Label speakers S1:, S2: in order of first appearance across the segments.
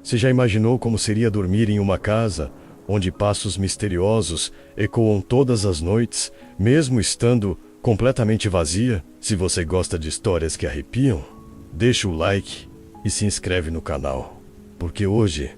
S1: Você já imaginou como seria dormir em uma casa onde passos misteriosos ecoam todas as noites, mesmo estando completamente vazia? Se você gosta de histórias que arrepiam, deixa o like e se inscreve no canal, porque hoje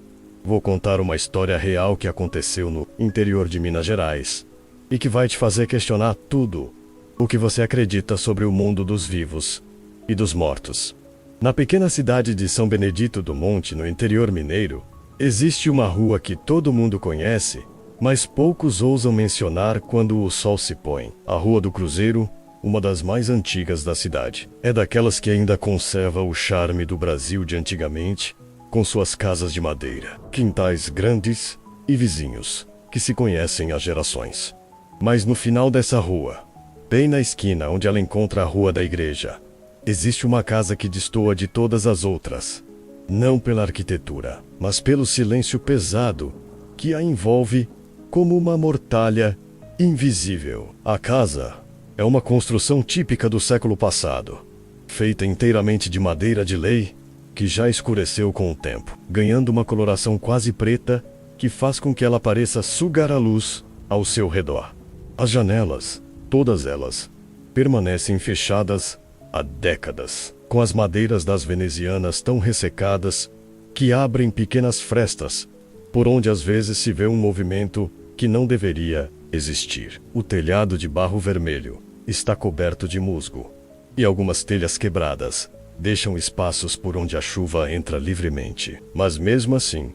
S1: vou contar uma história real que aconteceu no interior de Minas Gerais e que vai te fazer questionar tudo o que você acredita sobre o mundo dos vivos e dos mortos. Na pequena cidade de São Benedito do Monte, no interior mineiro, existe uma rua que todo mundo conhece, mas poucos ousam mencionar quando o sol se põe. A Rua do Cruzeiro, uma das mais antigas da cidade. É daquelas que ainda conserva o charme do Brasil de antigamente, com suas casas de madeira, quintais grandes e vizinhos que se conhecem há gerações. Mas no final dessa rua, bem na esquina onde ela encontra a Rua da Igreja, existe uma casa que destoa de todas as outras, não pela arquitetura, mas pelo silêncio pesado que a envolve como uma mortalha invisível. A casa é uma construção típica do século passado, feita inteiramente de madeira de lei, que já escureceu com o tempo, ganhando uma coloração quase preta que faz com que ela pareça sugar a luz ao seu redor. As janelas, todas elas, permanecem fechadas há décadas, com as madeiras das venezianas tão ressecadas que abrem pequenas frestas, por onde às vezes se vê um movimento que não deveria existir. O telhado de barro vermelho está coberto de musgo, e algumas telhas quebradas deixam espaços por onde a chuva entra livremente. Mas mesmo assim,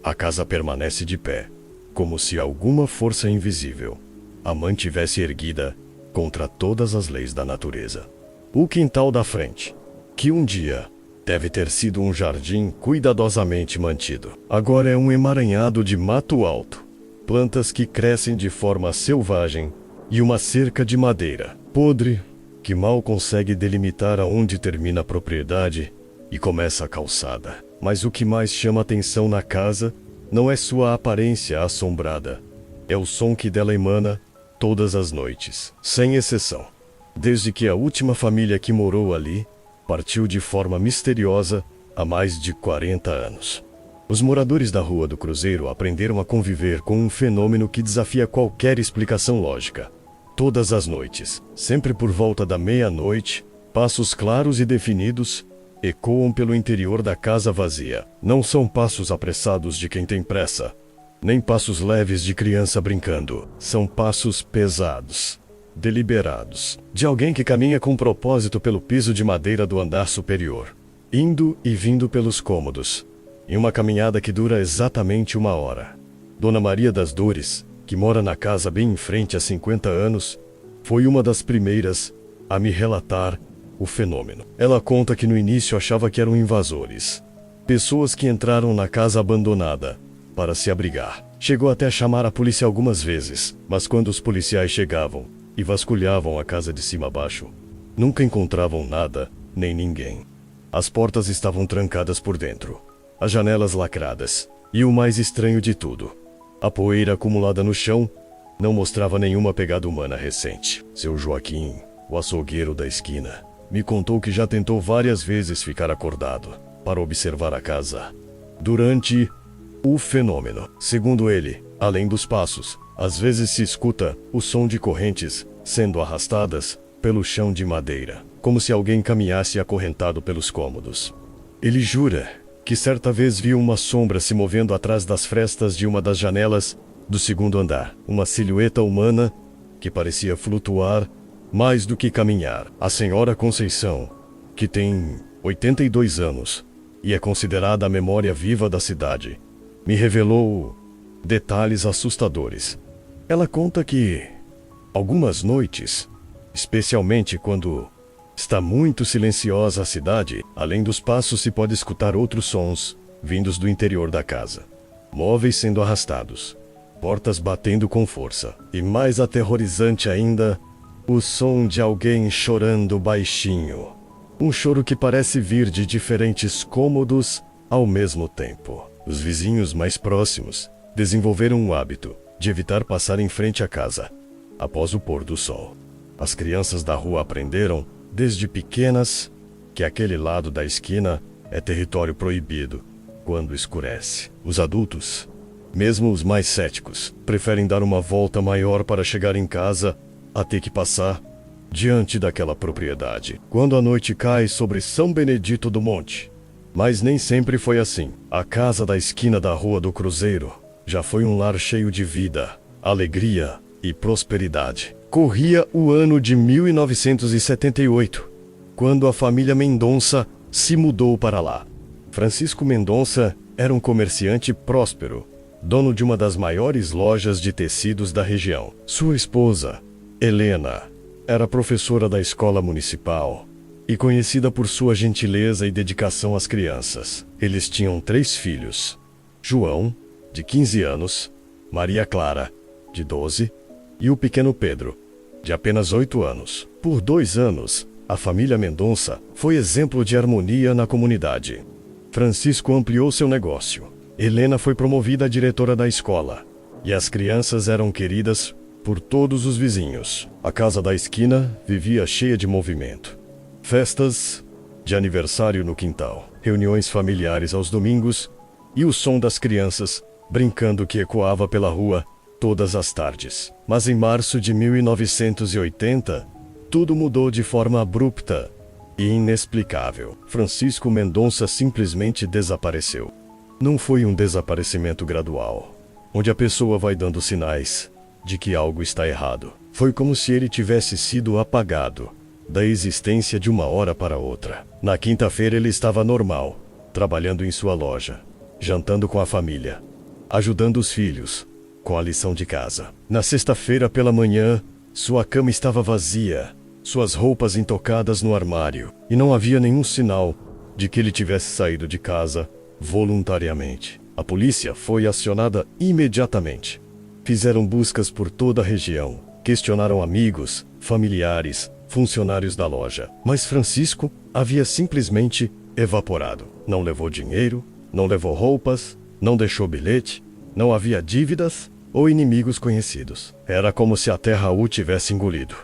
S1: a casa permanece de pé, como se alguma força invisível a mantivesse erguida contra todas as leis da natureza. O quintal da frente, que um dia deve ter sido um jardim cuidadosamente mantido, agora é um emaranhado de mato alto, plantas que crescem de forma selvagem e uma cerca de madeira podre que mal consegue delimitar aonde termina a propriedade e começa a calçada. Mas o que mais chama atenção na casa não é sua aparência assombrada, é o som que dela emana todas as noites, sem exceção. Desde que a última família que morou ali partiu de forma misteriosa há mais de 40 anos. Os moradores da Rua do Cruzeiro aprenderam a conviver com um fenômeno que desafia qualquer explicação lógica. Todas as noites, sempre por volta da meia-noite, passos claros e definidos ecoam pelo interior da casa vazia. Não são passos apressados de quem tem pressa, nem passos leves de criança brincando. São passos pesados, deliberados, de alguém que caminha com propósito pelo piso de madeira do andar superior, indo e vindo pelos cômodos, em uma caminhada que dura exatamente 1 hora. Dona Maria das Dores, que mora na casa bem em frente há 50 anos, foi uma das primeiras a me relatar o fenômeno. Ela conta que no início achava que eram invasores, pessoas que entraram na casa abandonada para se abrigar. Chegou até a chamar a polícia algumas vezes, mas quando os policiais chegavam e vasculhavam a casa de cima a baixo, nunca encontravam nada nem ninguém. As portas estavam trancadas por dentro, as janelas lacradas, e o mais estranho de tudo, a poeira acumulada no chão não mostrava nenhuma pegada humana recente. Seu Joaquim, o açougueiro da esquina, me contou que já tentou várias vezes ficar acordado para observar a casa durante o fenômeno. Segundo ele, além dos passos, às vezes se escuta o som de correntes sendo arrastadas pelo chão de madeira, como se alguém caminhasse acorrentado pelos cômodos. Ele jura que certa vez viu uma sombra se movendo atrás das frestas de uma das janelas do segundo andar, uma silhueta humana que parecia flutuar mais do que caminhar. A senhora Conceição, que tem 82 anos e é considerada a memória viva da cidade, me revelou detalhes assustadores. Ela conta que algumas noites, especialmente quando está muito silenciosa a cidade, além dos passos se pode escutar outros sons vindos do interior da casa. Móveis sendo arrastados, portas batendo com força, e mais aterrorizante ainda, o som de alguém chorando baixinho. Um choro que parece vir de diferentes cômodos ao mesmo tempo. Os vizinhos mais próximos desenvolveram o hábito de evitar passar em frente à casa após o pôr do sol. As crianças da rua aprenderam, desde pequenas, que aquele lado da esquina é território proibido, quando escurece. Os adultos, mesmo os mais céticos, preferem dar uma volta maior para chegar em casa a ter que passar diante daquela propriedade, quando a noite cai sobre São Benedito do Monte. Mas nem sempre foi assim. A casa da esquina da Rua do Cruzeiro já foi um lar cheio de vida, alegria e prosperidade. Corria o ano de 1978, quando a família Mendonça se mudou para lá. Francisco Mendonça era um comerciante próspero, dono de uma das maiores lojas de tecidos da região. Sua esposa, Helena, era professora da escola municipal e conhecida por sua gentileza e dedicação às crianças. Eles tinham 3 filhos: João, de 15 anos, Maria Clara, de 12, e o pequeno Pedro, de apenas 8 anos. Por 2 anos, a família Mendonça foi exemplo de harmonia na comunidade. Francisco ampliou seu negócio. Helena foi promovida a diretora da escola, e as crianças eram queridas por todos os vizinhos. A casa da esquina vivia cheia de movimento. Festas de aniversário no quintal, reuniões familiares aos domingos e o som das crianças brincando que ecoava pela rua todas as tardes. Mas em março de 1980, tudo mudou de forma abrupta e inexplicável. Francisco Mendonça simplesmente desapareceu. Não foi um desaparecimento gradual, onde a pessoa vai dando sinais de que algo está errado. Foi como se ele tivesse sido apagado da existência de uma hora para outra. Na quinta-feira ele estava normal, trabalhando em sua loja, jantando com a família, ajudando os filhos com a lição de casa. Na sexta-feira pela manhã, sua cama estava vazia, suas roupas intocadas no armário, e não havia nenhum sinal de que ele tivesse saído de casa voluntariamente. A polícia foi acionada imediatamente. Fizeram buscas por toda a região, questionaram amigos, familiares, funcionários da loja. Mas Francisco havia simplesmente evaporado. Não levou dinheiro, não levou roupas, não deixou bilhete, não havia dívidas ou inimigos conhecidos. Era como se a terra o tivesse engolido.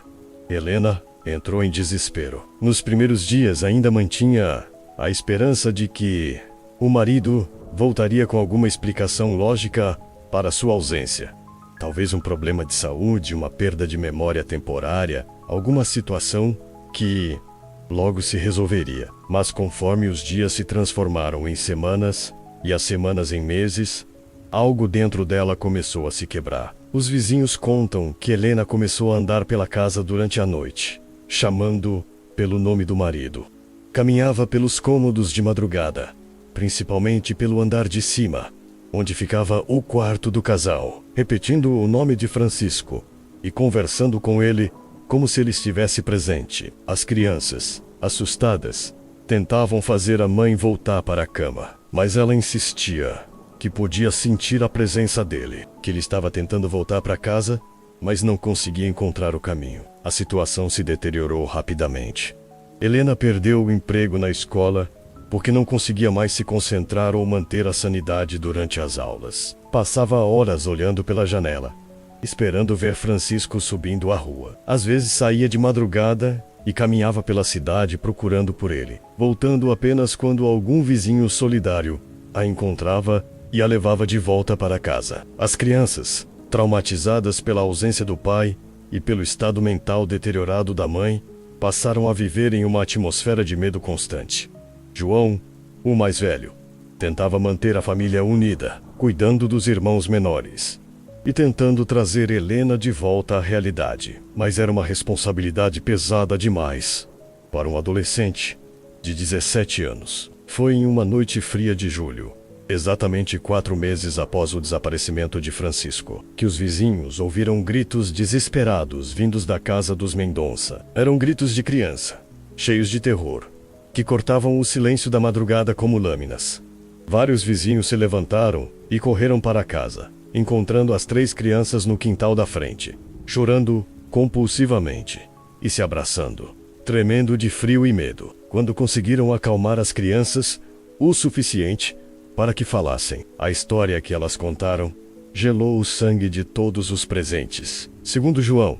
S1: Helena entrou em desespero. Nos primeiros dias ainda mantinha a esperança de que o marido voltaria com alguma explicação lógica para sua ausência. Talvez um problema de saúde, uma perda de memória temporária, alguma situação que logo se resolveria. Mas conforme os dias se transformaram em semanas e as semanas em meses, algo dentro dela começou a se quebrar. Os vizinhos contam que Helena começou a andar pela casa durante a noite, chamando pelo nome do marido. Caminhava pelos cômodos de madrugada, principalmente pelo andar de cima, onde ficava o quarto do casal, repetindo o nome de Francisco e conversando com ele como se ele estivesse presente. As crianças, assustadas, tentavam fazer a mãe voltar para a cama, mas ela insistia que podia sentir a presença dele, que ele estava tentando voltar para casa, mas não conseguia encontrar o caminho. A situação se deteriorou rapidamente. Helena perdeu o emprego na escola porque não conseguia mais se concentrar ou manter a sanidade durante as aulas. Passava horas olhando pela janela, esperando ver Francisco subindo a rua. Às vezes saía de madrugada e caminhava pela cidade procurando por ele, voltando apenas quando algum vizinho solidário a encontrava e a levava de volta para casa. As crianças, traumatizadas pela ausência do pai e pelo estado mental deteriorado da mãe, passaram a viver em uma atmosfera de medo constante. João, o mais velho, tentava manter a família unida, cuidando dos irmãos menores e tentando trazer Helena de volta à realidade. Mas era uma responsabilidade pesada demais para um adolescente de 17 anos. Foi em uma noite fria de julho, exatamente 4 meses após o desaparecimento de Francisco, que os vizinhos ouviram gritos desesperados vindos da casa dos Mendonça. Eram gritos de criança, cheios de terror, que cortavam o silêncio da madrugada como lâminas. Vários vizinhos se levantaram e correram para a casa, encontrando as 3 crianças no quintal da frente, chorando compulsivamente e se abraçando, tremendo de frio e medo. Quando conseguiram acalmar as crianças o suficiente para que falassem, a história que elas contaram gelou o sangue de todos os presentes. Segundo João,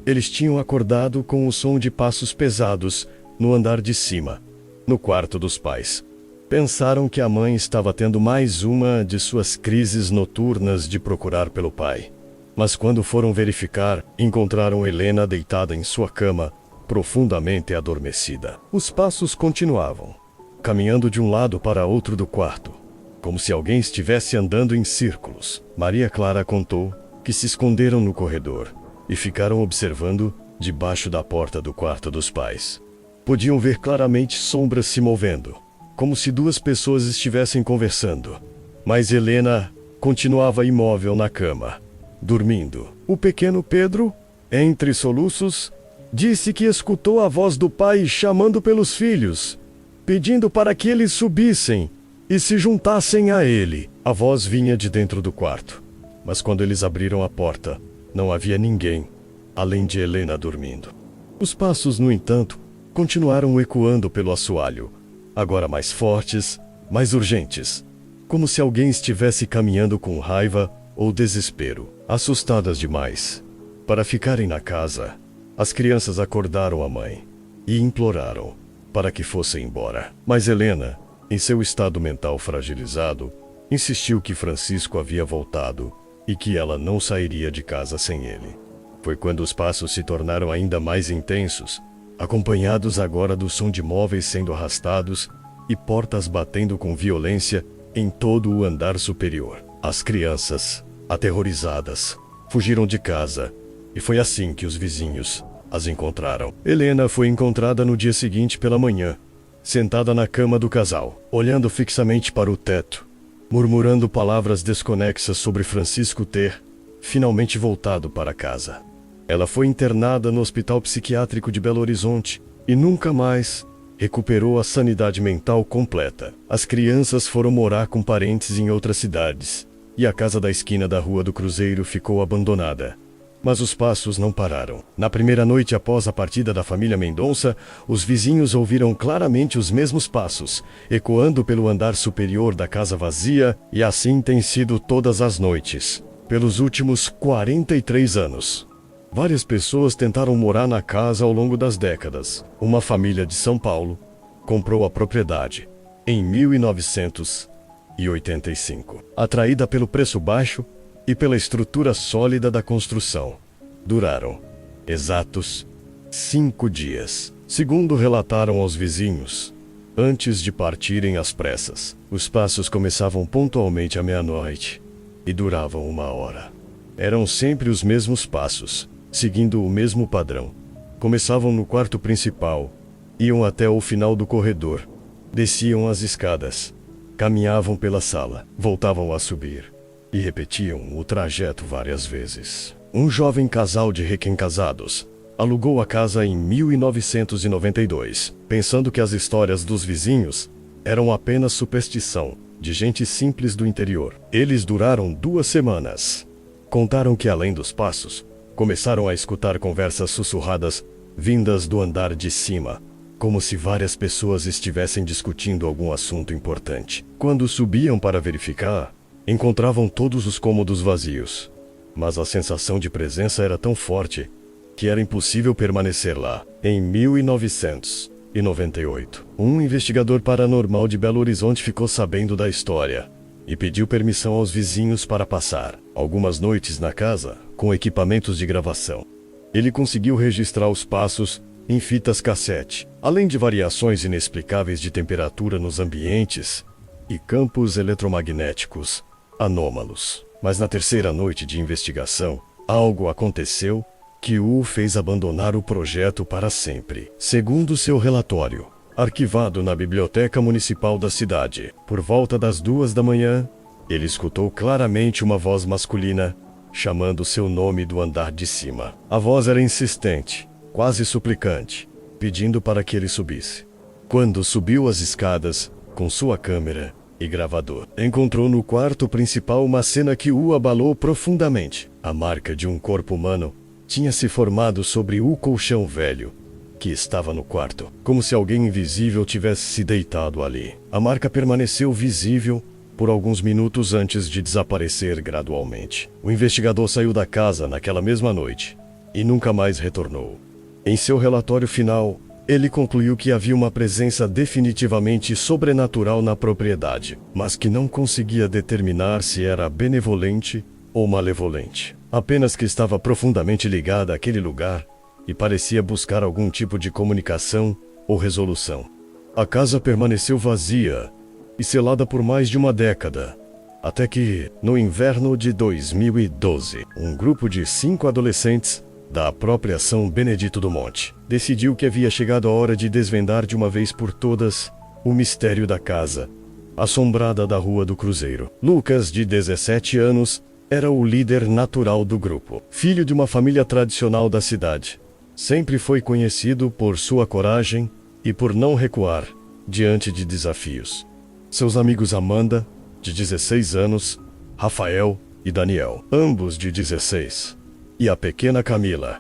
S1: eles tinham acordado com o som de passos pesados no andar de cima, no quarto dos pais. Pensaram que a mãe estava tendo mais uma de suas crises noturnas de procurar pelo pai. Mas quando foram verificar, encontraram Helena deitada em sua cama, profundamente adormecida. Os passos continuavam, caminhando de um lado para outro do quarto, como se alguém estivesse andando em círculos. Maria Clara contou que se esconderam no corredor e ficaram observando debaixo da porta do quarto dos pais. Podiam ver claramente sombras se movendo, como se duas pessoas estivessem conversando. Mas Helena continuava imóvel na cama, dormindo. O pequeno Pedro, entre soluços, disse que escutou a voz do pai chamando pelos filhos, pedindo para que eles subissem e se juntassem a ele. A voz vinha de dentro do quarto, mas quando eles abriram a porta, não havia ninguém, além de Helena dormindo. Os passos, no entanto, continuaram ecoando pelo assoalho, agora mais fortes, mais urgentes, como se alguém estivesse caminhando com raiva ou desespero. Assustadas demais para ficarem na casa, as crianças acordaram a mãe e imploraram para que fossem embora. Mas Helena, em seu estado mental fragilizado, insistiu que Francisco havia voltado e que ela não sairia de casa sem ele. Foi quando os passos se tornaram ainda mais intensos, acompanhados agora do som de móveis sendo arrastados e portas batendo com violência em todo o andar superior. As crianças, aterrorizadas, fugiram de casa e foi assim que os vizinhos as encontraram. Helena foi encontrada no dia seguinte pela manhã, sentada na cama do casal, olhando fixamente para o teto, murmurando palavras desconexas sobre Francisco ter finalmente voltado para casa. Ela foi internada no Hospital Psiquiátrico de Belo Horizonte e nunca mais recuperou a sanidade mental completa. As crianças foram morar com parentes em outras cidades e a casa da esquina da Rua do Cruzeiro ficou abandonada. Mas os passos não pararam. Na primeira noite após a partida da família Mendonça, os vizinhos ouviram claramente os mesmos passos, ecoando pelo andar superior da casa vazia, e assim tem sido todas as noites, pelos últimos 43 anos. Várias pessoas tentaram morar na casa ao longo das décadas. Uma família de São Paulo comprou a propriedade em 1985, atraída pelo preço baixo e pela estrutura sólida da construção. Duraram exatos 5 dias, segundo relataram aos vizinhos. Antes de partirem às pressas, os passos começavam pontualmente à meia-noite e duravam 1 hora. Eram sempre os mesmos passos, seguindo o mesmo padrão. Começavam no quarto principal, iam até o final do corredor, desciam as escadas, caminhavam pela sala, voltavam a subir e repetiam o trajeto várias vezes. Um jovem casal de recém-casados alugou a casa em 1992, pensando que as histórias dos vizinhos eram apenas superstição de gente simples do interior. Eles duraram 2 semanas. Contaram que, além dos passos, começaram a escutar conversas sussurradas vindas do andar de cima, como se várias pessoas estivessem discutindo algum assunto importante. Quando subiam para verificar, encontravam todos os cômodos vazios, mas a sensação de presença era tão forte que era impossível permanecer lá. Em 1998, um investigador paranormal de Belo Horizonte ficou sabendo da história e pediu permissão aos vizinhos para passar algumas noites na casa com equipamentos de gravação. Ele conseguiu registrar os passos em fitas cassete, além de variações inexplicáveis de temperatura nos ambientes e campos eletromagnéticos anômalos. Mas na terceira noite de investigação, algo aconteceu que o fez abandonar o projeto para sempre. Segundo seu relatório, arquivado na Biblioteca Municipal da cidade, por volta das 2 da manhã, ele escutou claramente uma voz masculina chamando seu nome do andar de cima. A voz era insistente, quase suplicante, pedindo para que ele subisse. Quando subiu as escadas, com sua câmera e gravador, encontrou no quarto principal uma cena que o abalou profundamente. A marca de um corpo humano tinha se formado sobre o colchão velho que estava no quarto, como se alguém invisível tivesse se deitado ali. A marca permaneceu visível por alguns minutos antes de desaparecer gradualmente. O investigador saiu da casa naquela mesma noite e nunca mais retornou. Em seu relatório final, Ele concluiu que havia uma presença definitivamente sobrenatural na propriedade, mas que não conseguia determinar se era benevolente ou malevolente. Apenas que estava profundamente ligada àquele lugar e parecia buscar algum tipo de comunicação ou resolução. A casa permaneceu vazia e selada por mais de uma década, até que, no inverno de 2012, um grupo de 5 adolescentes da própria São Benedito do Monte decidiu que havia chegado a hora de desvendar de uma vez por todas o mistério da casa assombrada da Rua do Cruzeiro. Lucas, de 17 anos, era o líder natural do grupo. Filho de uma família tradicional da cidade, sempre foi conhecido por sua coragem e por não recuar diante de desafios. Seus amigos Amanda, de 16 anos, Rafael e Daniel, ambos de 16, e a pequena Camila,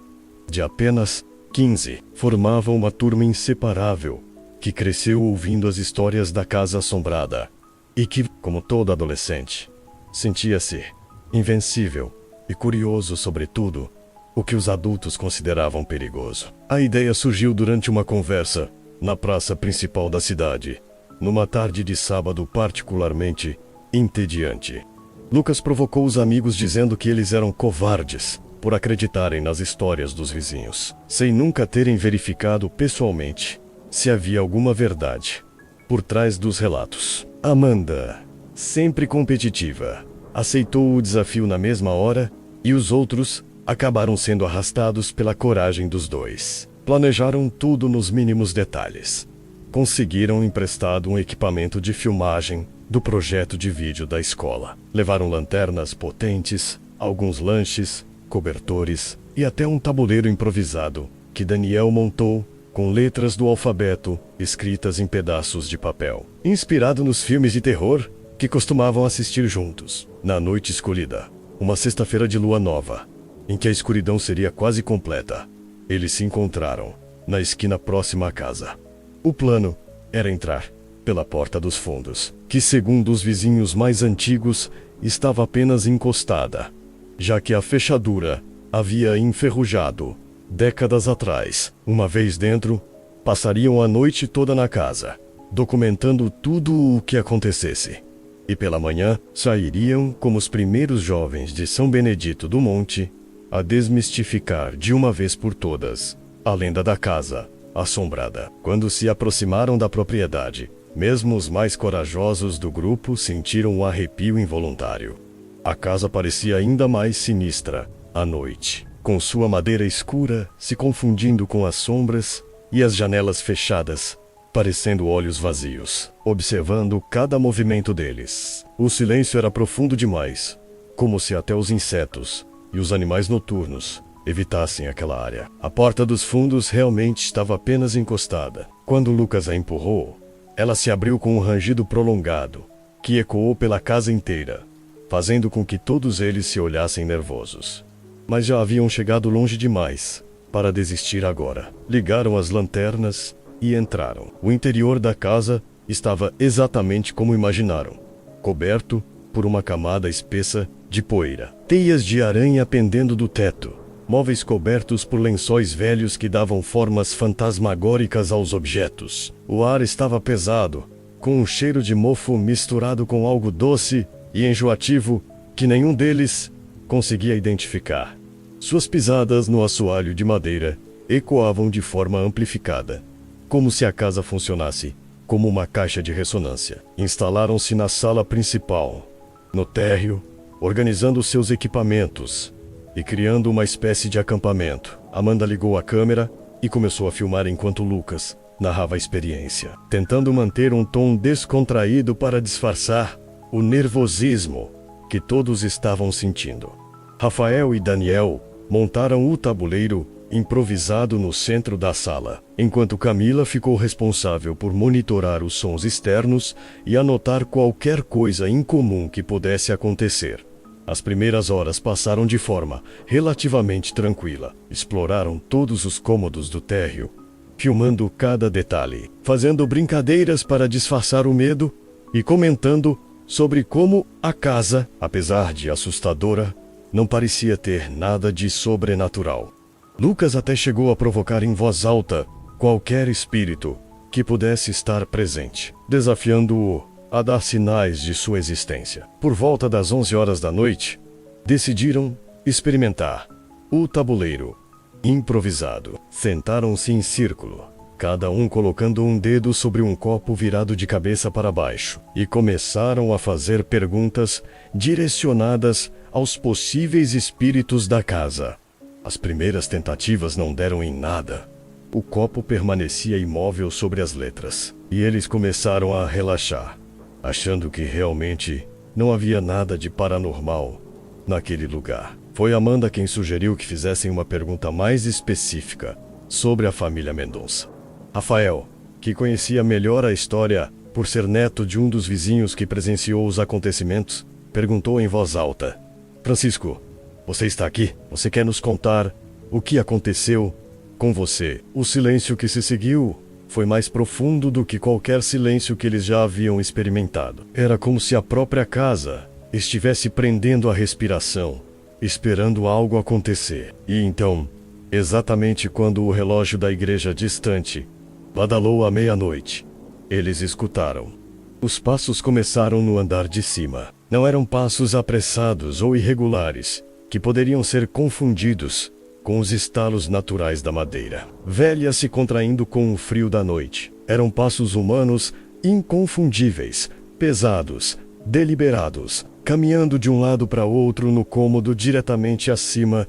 S1: de apenas 15, formavam uma turma inseparável que cresceu ouvindo as histórias da casa assombrada e que, como todo adolescente, sentia-se invencível e curioso sobre tudo o que os adultos consideravam perigoso. A ideia surgiu durante uma conversa na praça principal da cidade, numa tarde de sábado particularmente entediante. Lucas provocou os amigos dizendo que eles eram covardes por acreditarem nas histórias dos vizinhos, sem nunca terem verificado pessoalmente se havia alguma verdade por trás dos relatos. Amanda, sempre competitiva, aceitou o desafio na mesma hora e os outros acabaram sendo arrastados pela coragem dos dois. Planejaram tudo nos mínimos detalhes. Conseguiram emprestado um equipamento de filmagem do projeto de vídeo da escola. Levaram lanternas potentes, alguns lanches, cobertores e até um tabuleiro improvisado que Daniel montou com letras do alfabeto escritas em pedaços de papel, inspirado nos filmes de terror que costumavam assistir juntos. Na noite escolhida, uma sexta-feira de lua nova, em que a escuridão seria quase completa, eles se encontraram na esquina próxima à casa. O plano era entrar pela porta dos fundos, que, segundo os vizinhos mais antigos, estava apenas encostada, já que a fechadura havia enferrujado décadas atrás. Uma vez dentro, passariam a noite toda na casa, documentando tudo o que acontecesse. E pela manhã, sairiam como os primeiros jovens de São Benedito do Monte a desmistificar de uma vez por todas a lenda da casa assombrada. Quando se aproximaram da propriedade, mesmo os mais corajosos do grupo sentiram um arrepio involuntário. A casa parecia ainda mais sinistra à noite, com sua madeira escura se confundindo com as sombras e as janelas fechadas, parecendo olhos vazios, observando cada movimento deles. O silêncio era profundo demais, como se até os insetos e os animais noturnos evitassem aquela área. A porta dos fundos realmente estava apenas encostada. Quando Lucas a empurrou, ela se abriu com um rangido prolongado, que ecoou pela casa inteira, fazendo com que todos eles se olhassem nervosos. Mas já haviam chegado longe demais para desistir agora. Ligaram as lanternas e entraram. O interior da casa estava exatamente como imaginaram, coberto por uma camada espessa de poeira. Teias de aranha pendendo do teto, móveis cobertos por lençóis velhos que davam formas fantasmagóricas aos objetos. O ar estava pesado, com um cheiro de mofo misturado com algo doce e enjoativo que nenhum deles conseguia identificar. Suas pisadas no assoalho de madeira ecoavam de forma amplificada, como se a casa funcionasse como uma caixa de ressonância. Instalaram-se na sala principal, no térreo, organizando seus equipamentos e criando uma espécie de acampamento. Amanda ligou a câmera e começou a filmar enquanto Lucas narrava a experiência, tentando manter um tom descontraído para disfarçar o nervosismo que todos estavam sentindo. Rafael e Daniel montaram o tabuleiro improvisado no centro da sala, enquanto Camila ficou responsável por monitorar os sons externos e anotar qualquer coisa incomum que pudesse acontecer. As primeiras horas passaram de forma relativamente tranquila. Exploraram todos os cômodos do térreo, filmando cada detalhe, fazendo brincadeiras para disfarçar o medo e comentando sobre como a casa, apesar de assustadora, não parecia ter nada de sobrenatural. Lucas até chegou a provocar em voz alta qualquer espírito que pudesse estar presente, desafiando-o a dar sinais de sua existência. Por volta das 11 horas da noite, decidiram experimentar o tabuleiro improvisado. Sentaram-se em círculo, cada um colocando um dedo sobre um copo virado de cabeça para baixo, e começaram a fazer perguntas direcionadas aos possíveis espíritos da casa. As primeiras tentativas não deram em nada. O copo permanecia imóvel sobre as letras, e eles começaram a relaxar, achando que realmente não havia nada de paranormal naquele lugar. Foi Amanda quem sugeriu que fizessem uma pergunta mais específica sobre a família Mendonça. Rafael, que conhecia melhor a história por ser neto de um dos vizinhos que presenciou os acontecimentos, perguntou em voz alta: Francisco, você está aqui? Você quer nos contar o que aconteceu com você? O silêncio que se seguiu foi mais profundo do que qualquer silêncio que eles já haviam experimentado. Era como se a própria casa estivesse prendendo a respiração, esperando algo acontecer. E então, exatamente quando o relógio da igreja distante badalou à meia-noite, eles escutaram. Os passos começaram no andar de cima. Não eram passos apressados ou irregulares, que poderiam ser confundidos com os estalos naturais da madeira, velha se contraindo com o frio da noite. Eram passos humanos inconfundíveis, pesados, deliberados, caminhando de um lado para outro no cômodo diretamente acima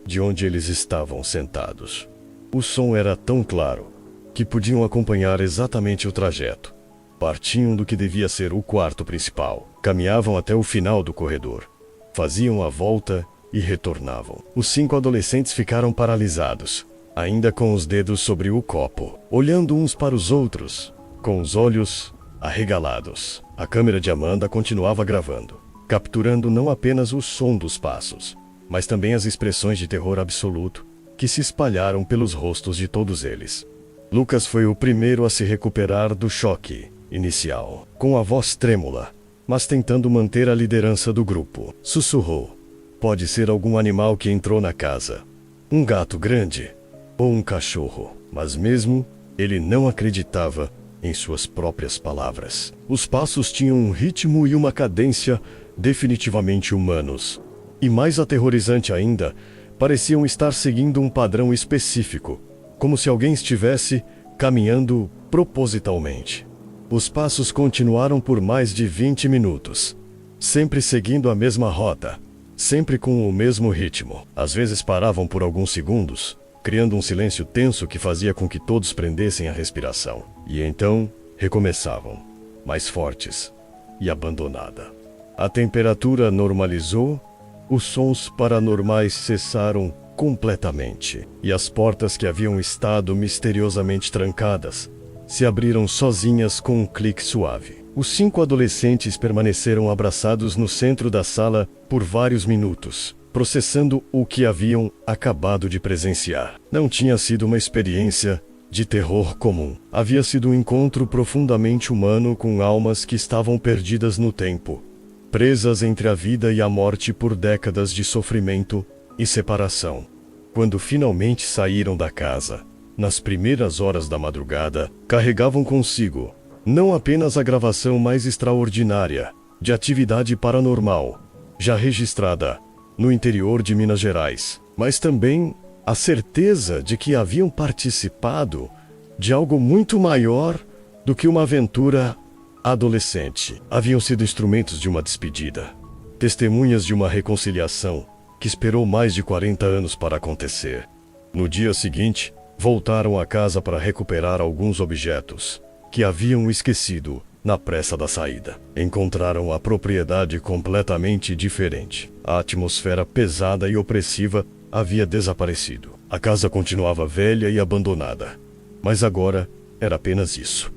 S1: de onde eles estavam sentados. O som era tão claro que podiam acompanhar exatamente o trajeto. Partiam do que devia ser o quarto principal, caminhavam até o final do corredor, faziam a volta e retornavam. Os 5 adolescentes ficaram paralisados, ainda com os dedos sobre o copo, olhando uns para os outros, com os olhos arregalados. A câmera de Amanda continuava gravando, capturando não apenas o som dos passos, mas também as expressões de terror absoluto que se espalharam pelos rostos de todos eles. Lucas foi o primeiro a se recuperar do choque inicial. Com a voz trêmula, mas tentando manter a liderança do grupo, sussurrou: Pode ser algum animal que entrou na casa. Um gato grande ou um cachorro. Mas mesmo ele não acreditava em suas próprias palavras. Os passos tinham um ritmo e uma cadência definitivamente humanos. E mais aterrorizante ainda, pareciam estar seguindo um padrão específico, como se alguém estivesse caminhando propositalmente. Os passos continuaram por mais de 20 minutos, sempre seguindo a mesma rota, sempre com o mesmo ritmo. Às vezes paravam por alguns segundos, criando um silêncio tenso que fazia com que todos prendessem a respiração. E então recomeçavam, mais fortes e abandonada. A temperatura normalizou, os sons paranormais cessaram completamente, e as portas que haviam estado misteriosamente trancadas se abriram sozinhas com um clique suave. Os 5 adolescentes permaneceram abraçados no centro da sala por vários minutos, processando o que haviam acabado de presenciar. Não tinha sido uma experiência de terror comum. Havia sido um encontro profundamente humano com almas que estavam perdidas no tempo, presas entre a vida e a morte por décadas de sofrimento e separação. Quando finalmente saíram da casa, nas primeiras horas da madrugada, carregavam consigo não apenas a gravação mais extraordinária de atividade paranormal já registrada no interior de Minas Gerais, mas também a certeza de que haviam participado de algo muito maior do que uma aventura adolescente. Haviam sido instrumentos de uma despedida, testemunhas de uma reconciliação que esperou mais de 40 anos para acontecer. No dia seguinte, voltaram à casa para recuperar alguns objetos que haviam esquecido na pressa da saída. Encontraram a propriedade completamente diferente. A atmosfera pesada e opressiva havia desaparecido. A casa continuava velha e abandonada, mas agora era apenas isso.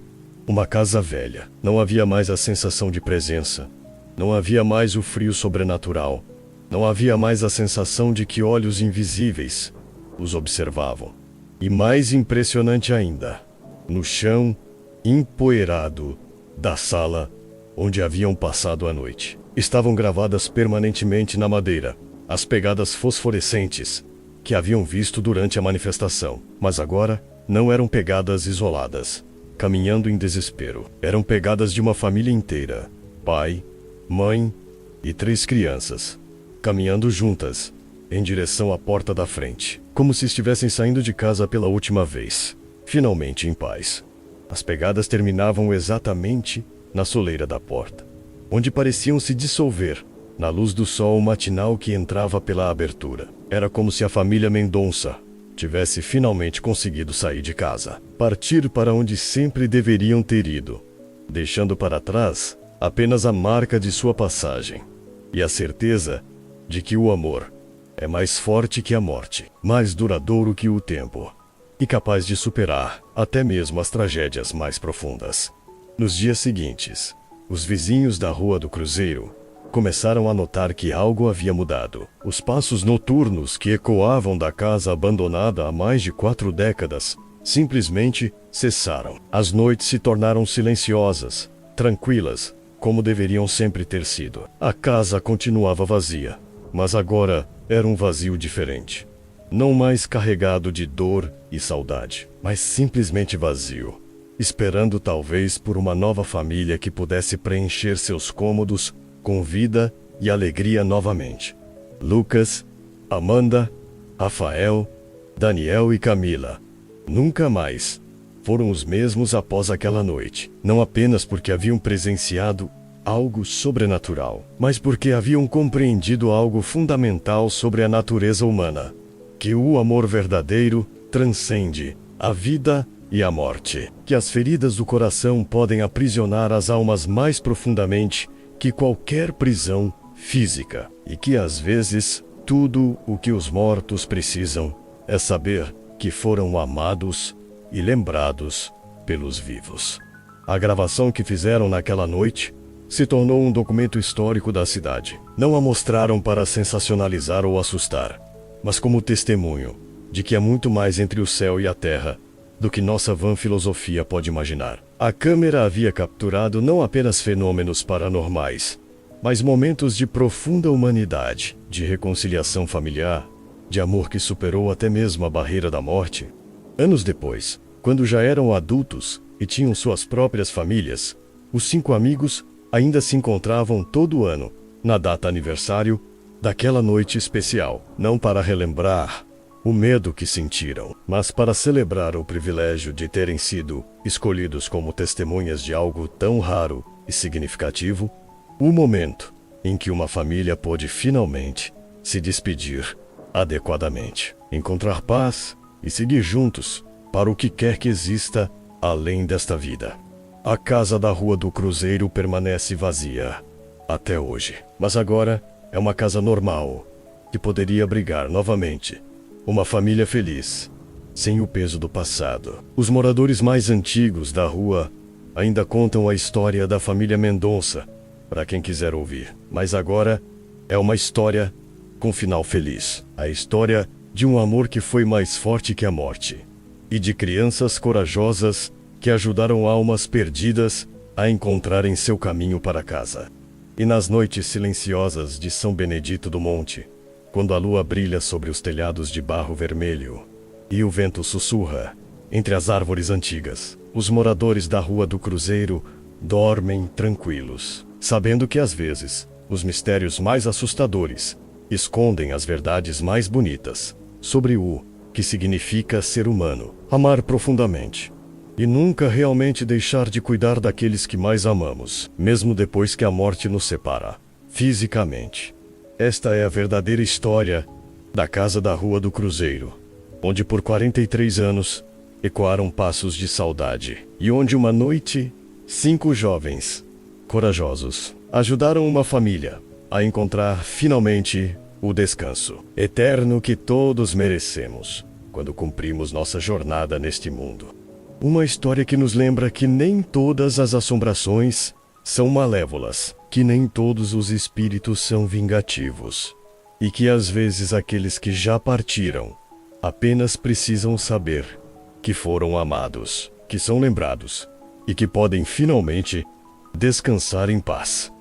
S1: Uma casa velha. Não havia mais a sensação de presença. Não havia mais o frio sobrenatural. Não havia mais a sensação de que olhos invisíveis os observavam. E mais impressionante ainda, no chão empoeirado da sala onde haviam passado a noite, estavam gravadas permanentemente na madeira as pegadas fosforescentes que haviam visto durante a manifestação, mas agora não eram pegadas isoladas, caminhando em desespero. Eram pegadas de uma família inteira: pai, mãe e 3 crianças, caminhando juntas, em direção à porta da frente, como se estivessem saindo de casa pela última vez, finalmente em paz. As pegadas terminavam exatamente na soleira da porta, onde pareciam se dissolver na luz do sol matinal que entrava pela abertura. Era como se a família Mendonça tivesse finalmente conseguido sair de casa, partir para onde sempre deveriam ter ido, deixando para trás apenas a marca de sua passagem e a certeza de que o amor é mais forte que a morte, mais duradouro que o tempo e capaz de superar até mesmo as tragédias mais profundas. Nos dias seguintes, os vizinhos da Rua do Cruzeiro começaram a notar que algo havia mudado. Os passos noturnos que ecoavam da casa abandonada há mais de 4 décadas simplesmente cessaram. As noites se tornaram silenciosas, tranquilas, como deveriam sempre ter sido. A casa continuava vazia, mas agora era um vazio diferente. Não mais carregado de dor e saudade, mas simplesmente vazio, esperando talvez por uma nova família que pudesse preencher seus cômodos com vida e alegria novamente. Lucas, Amanda, Rafael, Daniel e Camila nunca mais foram os mesmos após aquela noite, não apenas porque haviam presenciado algo sobrenatural, mas porque haviam compreendido algo fundamental sobre a natureza humana: que o amor verdadeiro transcende a vida e a morte, que as feridas do coração podem aprisionar as almas mais profundamente que qualquer prisão física, e que às vezes tudo o que os mortos precisam é saber que foram amados e lembrados pelos vivos. A gravação que fizeram naquela noite se tornou um documento histórico da cidade. Não a mostraram para sensacionalizar ou assustar, mas como testemunho de que há muito mais entre o céu e a terra do que nossa vã filosofia pode imaginar. A câmera havia capturado não apenas fenômenos paranormais, mas momentos de profunda humanidade, de reconciliação familiar, de amor que superou até mesmo a barreira da morte. Anos depois, quando já eram adultos e tinham suas próprias famílias, os 5 amigos ainda se encontravam todo ano, na data aniversário daquela noite especial, não para relembrar o medo que sentiram, mas para celebrar o privilégio de terem sido escolhidos como testemunhas de algo tão raro e significativo, o momento em que uma família pôde finalmente se despedir adequadamente, encontrar paz e seguir juntos para o que quer que exista além desta vida. A casa da Rua do Cruzeiro permanece vazia até hoje, mas agora é uma casa normal que poderia abrigar novamente uma família feliz, sem o peso do passado. Os moradores mais antigos da rua ainda contam a história da família Mendonça para quem quiser ouvir, mas agora é uma história com final feliz. A história de um amor que foi mais forte que a morte e de crianças corajosas que ajudaram almas perdidas a encontrarem seu caminho para casa. E nas noites silenciosas de São Benedito do Monte, quando a lua brilha sobre os telhados de barro vermelho e o vento sussurra entre as árvores antigas, os moradores da Rua do Cruzeiro dormem tranquilos, sabendo que às vezes os mistérios mais assustadores escondem as verdades mais bonitas sobre o que significa ser humano, amar profundamente e nunca realmente deixar de cuidar daqueles que mais amamos, mesmo depois que a morte nos separa fisicamente. Esta é a verdadeira história da casa da Rua do Cruzeiro, onde por 43 anos ecoaram passos de saudade e onde uma noite 5 jovens corajosos ajudaram uma família a encontrar finalmente o descanso eterno que todos merecemos quando cumprimos nossa jornada neste mundo. Uma história que nos lembra que nem todas as assombrações são malévolas, que nem todos os espíritos são vingativos, e que às vezes aqueles que já partiram apenas precisam saber que foram amados, que são lembrados e que podem finalmente descansar em paz.